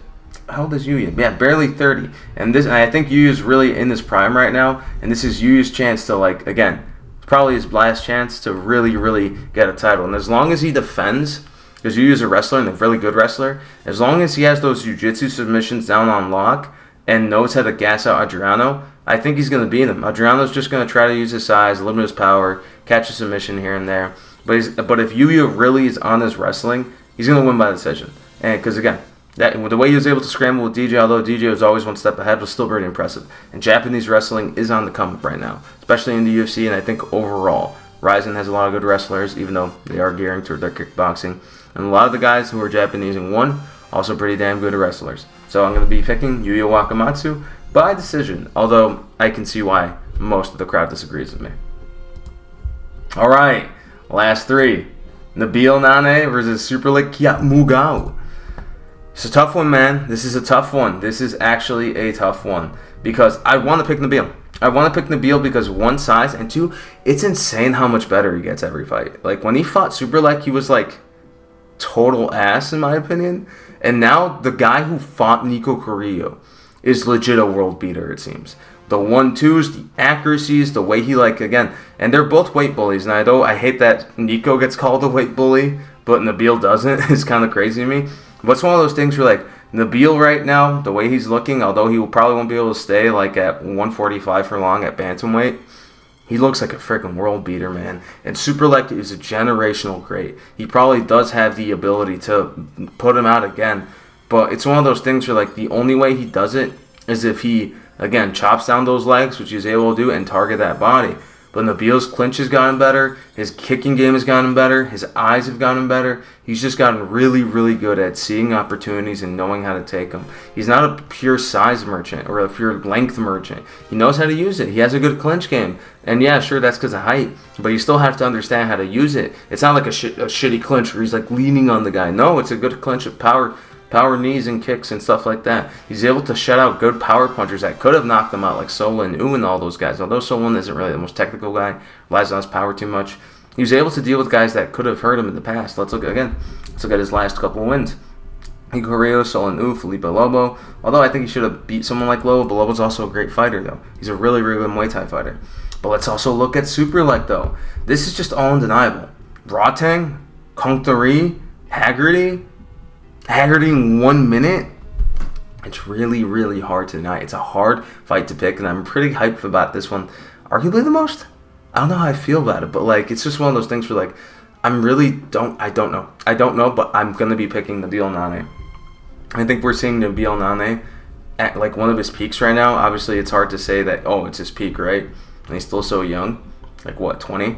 How old is Yuya? Yeah, barely 30. And I think Yuya's really in his prime right now. And this is Yuya's chance to, like, again, probably his last chance to really, really get a title. And as long as he defends, because Yuya's a wrestler and a really good wrestler, as long as he has those jiu-jitsu submissions down on lock and knows how to gas out Adriano, I think he's going to beat him. Adriano's just going to try to use his size, limit his power, catch a submission here and there. But if Yuya really is on his wrestling, he's going to win by decision. And because, again, the way he was able to scramble with DJ, although DJ was always one step ahead, was still very impressive. And Japanese wrestling is on the come up right now, especially in the UFC, and I think overall. Rizin has a lot of good wrestlers, even though they are gearing toward their kickboxing. And a lot of the guys who are Japanese and won, also pretty damn good wrestlers. So I'm going to be picking Yuya Wakamatsu by decision, although I can see why most of the crowd disagrees with me. All right. Last 3. Nabil Nane versus Superlek Mugao. It's a tough one, man. This is a tough one. This is actually a tough one. Because I want to pick Nabil. I want to pick Nabil because 1, size, and 2, it's insane how much better he gets every fight. Like, when he fought Superlek, he was, like, total ass, in my opinion. And now, the guy who fought Nico Carrillo is legit a world beater, it seems. The 1-2s, the accuracies, the way he, like, again, and they're both weight bullies. And I hate that Nico gets called a weight bully, but Nabil doesn't. It's kind of crazy to me. But it's one of those things where, like, Nabil right now, the way he's looking, although he probably won't be able to stay, like, at 145 for long at bantamweight, he looks like a freaking world beater, man. And Superlek is a generational great. He probably does have the ability to put him out again. But it's one of those things where, like, the only way he does it is if he, again, chops down those legs, which he's able to do, and target that body. But Nabil's clinch has gotten better. His kicking game has gotten better. His eyes have gotten better. He's just gotten really, really good at seeing opportunities and knowing how to take them. He's not a pure size merchant or a pure length merchant. He knows how to use it. He has a good clinch game. And yeah, sure, that's because of height. But you still have to understand how to use it. It's not like a shitty clinch where he's like leaning on the guy. No, it's a good clinch of power knees and kicks and stuff like that. He's able to shut out good power punchers that could have knocked them out, like Solon, U, and all those guys. Although Solon isn't really the most technical guy, relies on his power too much. He was able to deal with guys that could have hurt him in the past. Let's look at his last couple of wins. Higurio, Solon, U, Felipe Lobo. Although I think he should have beat someone like Lobo, but Lobo's also a great fighter, though. He's a really, really good Muay Thai fighter. But let's also look at Superlek, though. This is just all undeniable. Rodtang, Kongtari, Haggerty in 1 minute. It's really, really hard to deny. It's a hard fight to pick, and I'm pretty hyped about this one. Arguably the most. I don't know how I feel about it, but like it's just one of those things where like I don't know, but I'm gonna be picking Nabil Nane. I think we're seeing Nabil Nane at like one of his peaks right now. Obviously, it's hard to say that it's his peak, right? And he's still so young, like what, 20?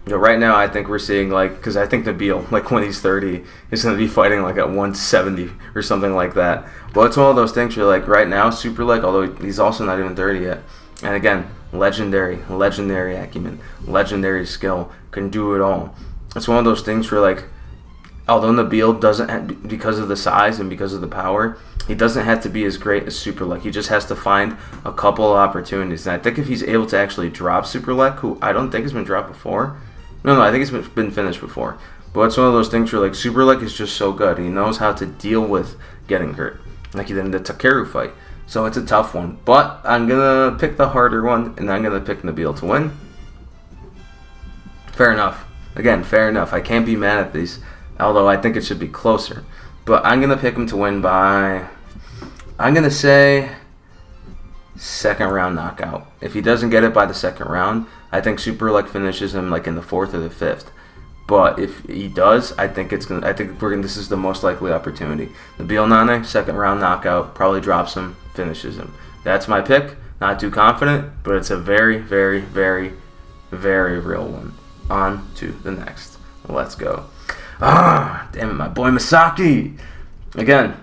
Right now, I think we're seeing, because I think Nabil, when he's 30, is going to be fighting, at 170 or something like that. But it's one of those things where, right now, Superlek, although he's also not even 30 yet, and again, legendary acumen, legendary skill, can do it all. It's one of those things where, although Nabil doesn't, because of the size and because of the power, he doesn't have to be as great as Superlek. He just has to find a couple of opportunities. And I think if he's able to actually drop Superlek, who I don't think has been dropped before, No, I think it's been finished before. But it's one of those things where, Superlek is just so good. He knows how to deal with getting hurt. Like he did in the Takeru fight. So it's a tough one. But I'm going to pick the harder one, and I'm going to pick Nabil to win. Fair enough. Again, fair enough. I can't be mad at these, although I think it should be closer. But I'm going to pick him to win by, I'm going to say, second round knockout. If he doesn't get it by the second round, I think Superlek finishes him like in the 4th or the 5th. But if he does, I think this is the most likely opportunity. Nabil Anane, 2nd round knockout, probably drops him, finishes him. That's my pick. Not too confident, but it's a very, very, very, very real one. On to the next. Let's go. Damn it, my boy Masaki. Again,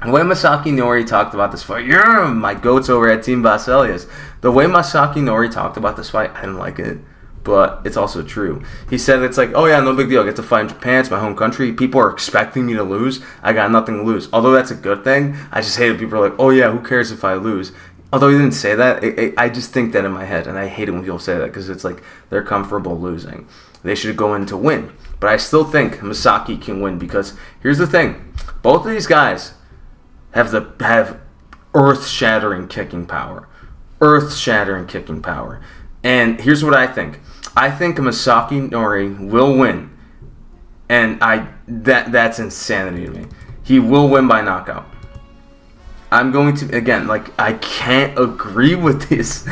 the way Masaki Nori talked about this fight, my goats over at Team Baselius. The way Masaki Nori talked about this fight, I didn't like it. But it's also true. He said it's like, oh yeah, no big deal. I get to fight in Japan. It's my home country. People are expecting me to lose. I got nothing to lose. Although that's a good thing, I just hate it. People are like, oh yeah, who cares if I lose? Although he didn't say that, I just think that in my head. And I hate it when people say that because it's like they're comfortable losing. They should go in to win. But I still think Masaki can win because here's the thing. Both of these guys have earth-shattering kicking power. Earth-shattering kicking power. And here's what I think. I think Masaki Nori will win. And that's insanity to me. He will win by knockout. I'm going to, again, I can't agree with this.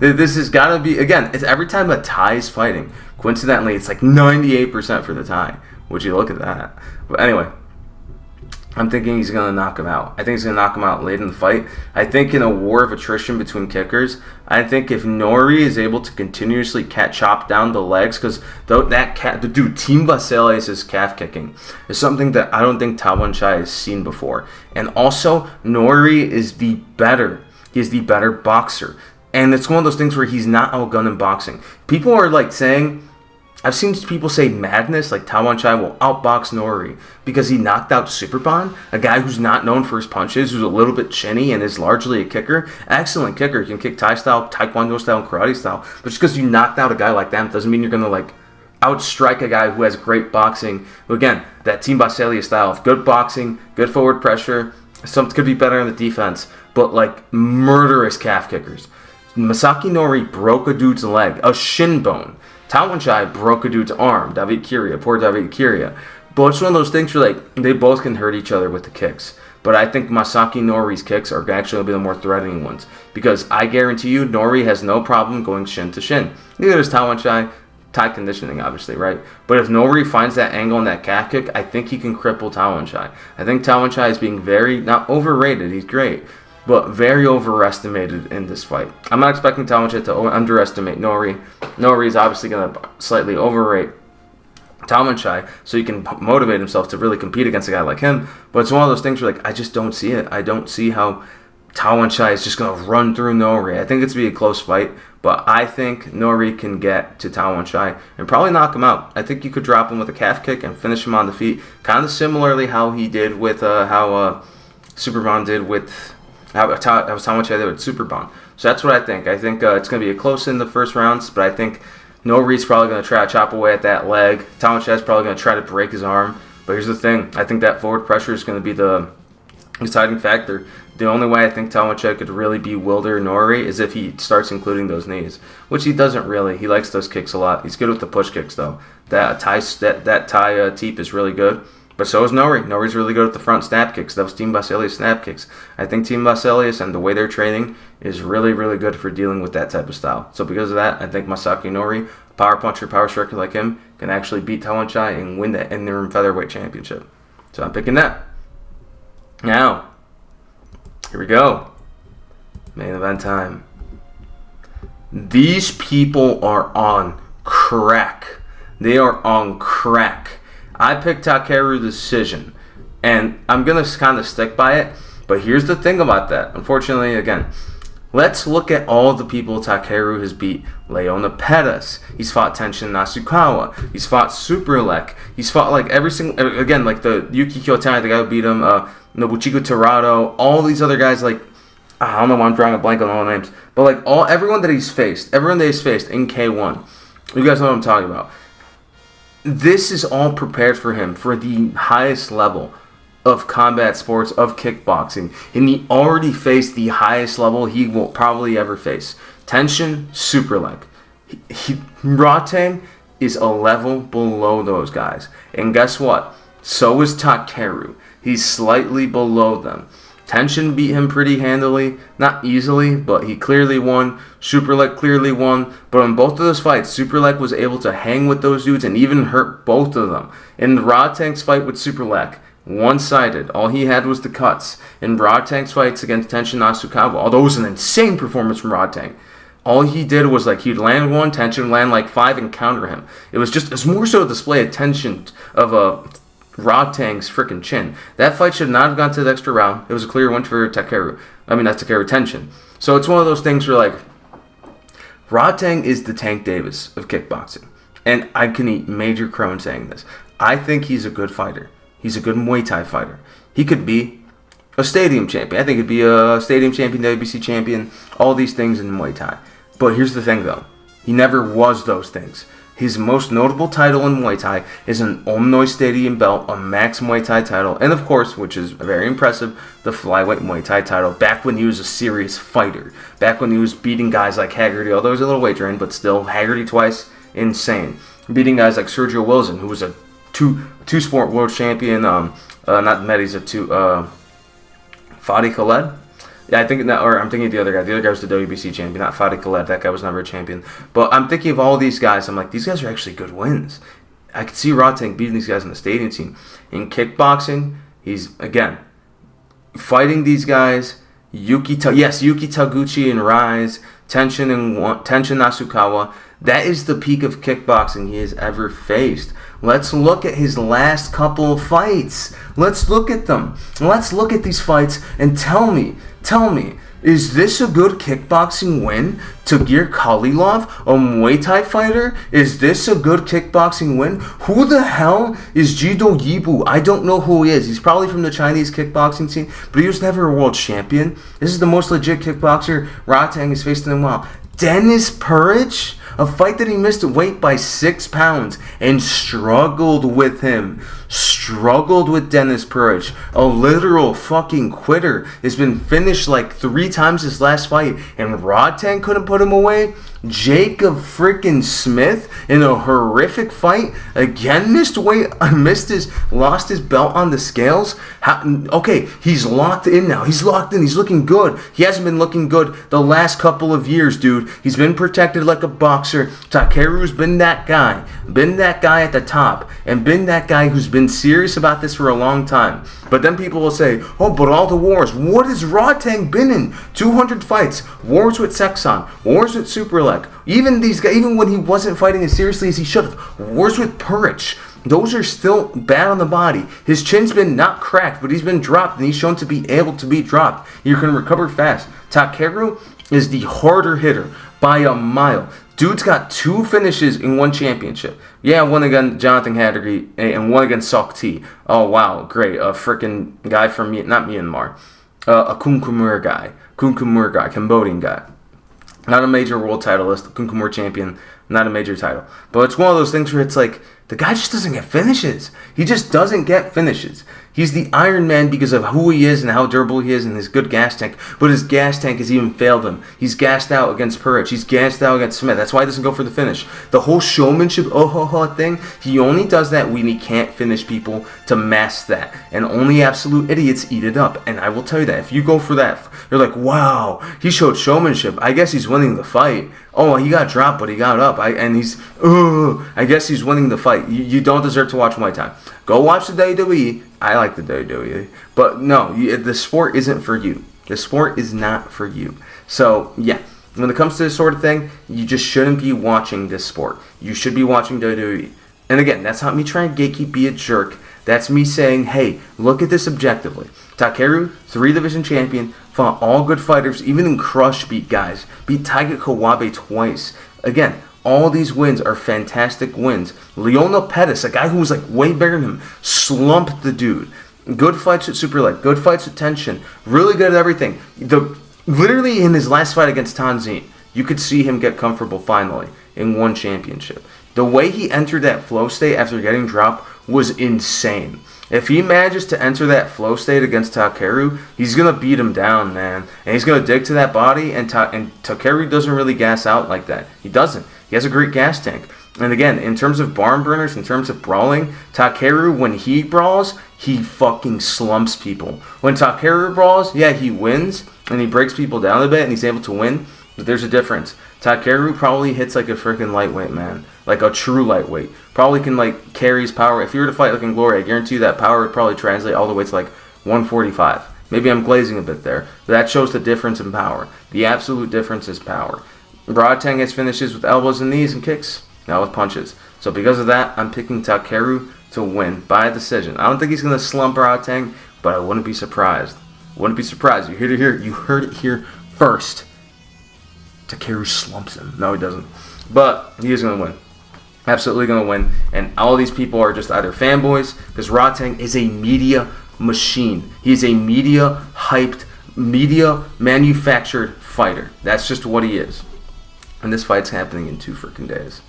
This has got to be, again, it's every time a tie is fighting. Coincidentally, it's like 98% for the tie. Would you look at that? But anyway, I'm thinking he's going to knock him out. I think he's going to knock him out late in the fight. I think in a war of attrition between kickers, I think if Nori is able to continuously chop down the legs, because the dude, Team Baselius' calf kicking is something that I don't think Tawanchai has seen before. And also, Nori is the better. He is the better boxer. And it's one of those things where he's not outgunned in boxing. People are saying, I've seen people say madness, like Tawanchai will outbox Nori because he knocked out Superbon, a guy who's not known for his punches, who's a little bit chinny and is largely a kicker. Excellent kicker. He can kick Thai style, Taekwondo style, and karate style. But just because you knocked out a guy like that doesn't mean you're going to outstrike a guy who has great boxing. Again, that Team Baselius style of good boxing, good forward pressure. Some could be better on the defense, but murderous calf kickers. Masaki Nori broke a dude's leg, a shin bone. Tawanchai broke a dude's arm, David Kiria, poor David Kiria. But it's one of those things where they both can hurt each other with the kicks. But I think Masaki Nori's kicks are actually going to be the more threatening ones. Because I guarantee you, Nori has no problem going shin to shin. Neither does Tawanchai. Tie conditioning, obviously, right? But if Nori finds that angle in that calf kick, I think he can cripple Tawanchai. I think Tawanchai is being very, not overrated, he's great, but very overestimated in this fight. I'm not expecting Tawanchai to underestimate Nori. Nori is obviously going to slightly overrate Tawanchai so he can motivate himself to really compete against a guy like him. But it's one of those things where I just don't see it. I don't see how Tawanchai is just going to run through Nori. I think it's going to be a close fight, but I think Nori can get to Tawanchai and probably knock him out. I think you could drop him with a calf kick and finish him on the feet, kind of similarly how he did with Superbon did with Tawanchai did with Superbon. So that's what I think. I think it's going to be a close in the first rounds, but I think Nori's probably going to try to chop away at that leg. Tawanchai's probably going to try to break his arm. But here's the thing. I think that forward pressure is going to be the deciding factor. The only way I think Tawanchai could really bewilder Nori is if he starts including those knees, which he doesn't really. He likes those kicks a lot. He's good with the push kicks, though. That Thai teep is really good. But so is Nori. Nori's really good at the front snap kicks. That was Team Baselius snap kicks. I think Team Baselius and the way they're training is really, really good for dealing with that type of style. So because of that, I think Masaki Nori, a power puncher, power striker like him, can actually beat Tawanchai and win the interim featherweight championship. So I'm picking that. Now, here we go. Main event time. These people are on crack. They are on crack. I picked Takeru decision, and I'm going to kind of stick by it, but here's the thing about that. Unfortunately, again, let's look at all the people Takeru has beat. Leona Pettis. He's fought Tenshin Nasukawa. He's fought Superlek. He's fought every single, again, the Yuki Kyotani, the guy who beat him, Nobuchiko Terado, all these other guys, I don't know why I'm drawing a blank on all the names, but everyone that he's faced in K1, you guys know what I'm talking about. This is all prepared for him for the highest level of combat sports, of kickboxing. And he already faced the highest level he will probably ever face. Tenshin, Superlek. Rodtang is a level below those guys. And guess what? So is Takeru. He's slightly below them. Tenshin beat him pretty handily. Not easily, but he clearly won. Superlek clearly won. But in both of those fights, Superlek was able to hang with those dudes and even hurt both of them. In Rodtang's fight with Superlek, one-sided. All he had was the cuts. In Rodtang's fights against Tenshin Nasukawa, although it was an insane performance from Rodtang, all he did was he'd land one, Tenshin would land 5 and counter him. It's more so a display of tension of Rodtang's freaking chin. That fight should not have gone to the extra round. It was a clear win for Takeru. Not Takeru, Tenshin. So it's one of those things where Rodtang is the Tank Davis of kickboxing. And I can eat major crow in saying this. I think he's a good fighter. He's a good Muay Thai fighter. He could be a stadium champion. I think he'd be a stadium champion, WBC champion, all these things in Muay Thai. But here's the thing, though. He never was those things. His most notable title in Muay Thai is an Omnoi Stadium belt, a Max Muay Thai title, and of course, which is very impressive, the Flyweight Muay Thai title, back when he was a serious fighter. Back when he was beating guys like Haggerty, although he was a little weight drained, but still, Haggerty twice, insane. Beating guys like Sergio Wilson, who was a two-sport world champion, not Medi's, Fadi Khaled? Yeah, I'm thinking of the other guy. The other guy was the WBC champion, not Fadi Khaled. That guy was never a champion. But I'm thinking of all these guys. I'm like, these guys are actually good wins. I could see Rodtang beating these guys in the stadium team. In kickboxing, he's, again, fighting these guys. Yuki Taguchi and Rise, Tenshin Nasukawa. That is the peak of kickboxing he has ever faced. Let's look at his last couple of fights. Let's look at them. Let's look at these fights and tell me, is this a good kickboxing win to Gear Kalilov, a Muay Thai fighter? Is this a good kickboxing win? Who the hell is Jido Yibu? I don't know who he is. He's probably from the Chinese kickboxing scene, but he was never a world champion. This is the most legit kickboxer Rodtang has faced in a while. Dennis Puric? A fight that he missed weight by 6 pounds and struggled with him. Struggled with Dennis Puric. A literal fucking quitter. Has been finished 3 times his last fight and Rodtang couldn't put him away. Jacob freaking Smith in a horrific fight again missed weight, lost his belt on the scales. Okay, he's locked in now. He's locked in. He's looking good. He hasn't been looking good the last couple of years, dude. He's been protected like a boxer. Takeru's been that guy at the top, and been that guy who's been serious about this for a long time. But then people will say, oh, but all the wars. What has Rodtang been in? 200 fights. Wars with Sexon. Wars with Superlek. Even these guys, even when he wasn't fighting as seriously as he should have. Wars with Puric. Those are still bad on the body. His chin's been not cracked, but he's been dropped, and he's shown to be able to be dropped. You can recover fast. Takeru is the harder hitter by a mile. Dude's got 2 finishes in 1 championship. Yeah, one against Johnathan Haggerty and one against Sok T. Oh, wow, great. A freaking guy from, not Myanmar. A Kumkumur guy, Cambodian guy. Not a major world titleist, Kumkumur champion, not a major title. But it's one of those things where it's the guy just doesn't get finishes. He just doesn't get finishes. He's the Iron Man because of who he is and how durable he is and his good gas tank. But his gas tank has even failed him. He's gassed out against Puric. He's gassed out against Smith. That's why he doesn't go for the finish. The whole showmanship, thing, he only does that when he can't finish people to mask that. And only absolute idiots eat it up. And I will tell you that. If you go for that, you're like, wow, he showed showmanship. I guess he's winning the fight. Oh, he got dropped, but he got up. I guess he's winning the fight. You don't deserve to watch Muay Thai. Go watch the WWE. I like the WWE. But no, the sport isn't for you. The sport is not for you. So, yeah. When it comes to this sort of thing, you just shouldn't be watching this sport. You should be watching WWE. And again, that's not me trying to gatekeep, be a jerk. That's me saying, hey, look at this objectively. Takeru, 3-division champion, fought all good fighters, even in crush beat guys. Beat Taiga Kawabe twice. Again, all these wins are fantastic wins. Leona Pettis, a guy who was way bigger than him, slumped the dude. Good fights with Superlek, good fights with Tenshin, really good at everything. Literally in his last fight against Tanzine, you could see him get comfortable finally in 1 championship. The way he entered that flow state after getting dropped was insane. If he manages to enter that flow state against Takeru, he's going to beat him down, man. And he's going to dig to that body, and Takeru doesn't really gas out like that. He doesn't. He has a great gas tank. And again, in terms of barn burners, in terms of brawling, Takeru, when he brawls, he fucking slumps people. When Takeru brawls, yeah, he wins, and he breaks people down a bit, and he's able to win. But there's a difference. Takeru probably hits like a freaking lightweight, man. Like a true lightweight. Probably can like carry his power. If you were to fight like in Glory, I guarantee you that power would probably translate all the way to like 145. Maybe I'm glazing a bit there. But that shows the difference in power. The absolute difference is power. Rodtang has finishes with elbows and knees and kicks. Now with punches. So because of that, I'm picking Takeru to win by decision. I don't think he's going to slump Rodtang, but I wouldn't be surprised. Wouldn't be surprised. You heard it here first. Takeru slumps him. No, he doesn't. But he is going to win. Absolutely going to win. And all these people are just either fanboys, because Rodtang is a media machine. He is a media hyped, media manufactured fighter. That's just what he is. And this fight's happening in 2 freaking days.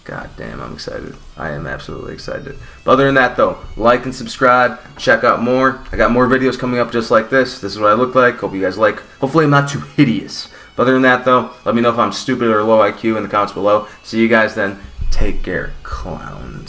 God damn, I'm excited. I am absolutely excited. But other than that, though, like and subscribe. Check out more. I got more videos coming up just like this. This is what I look like. Hope you guys like. Hopefully I'm not too hideous. But other than that, though, let me know if I'm stupid or low IQ in the comments below. See you guys then. Take care, clown.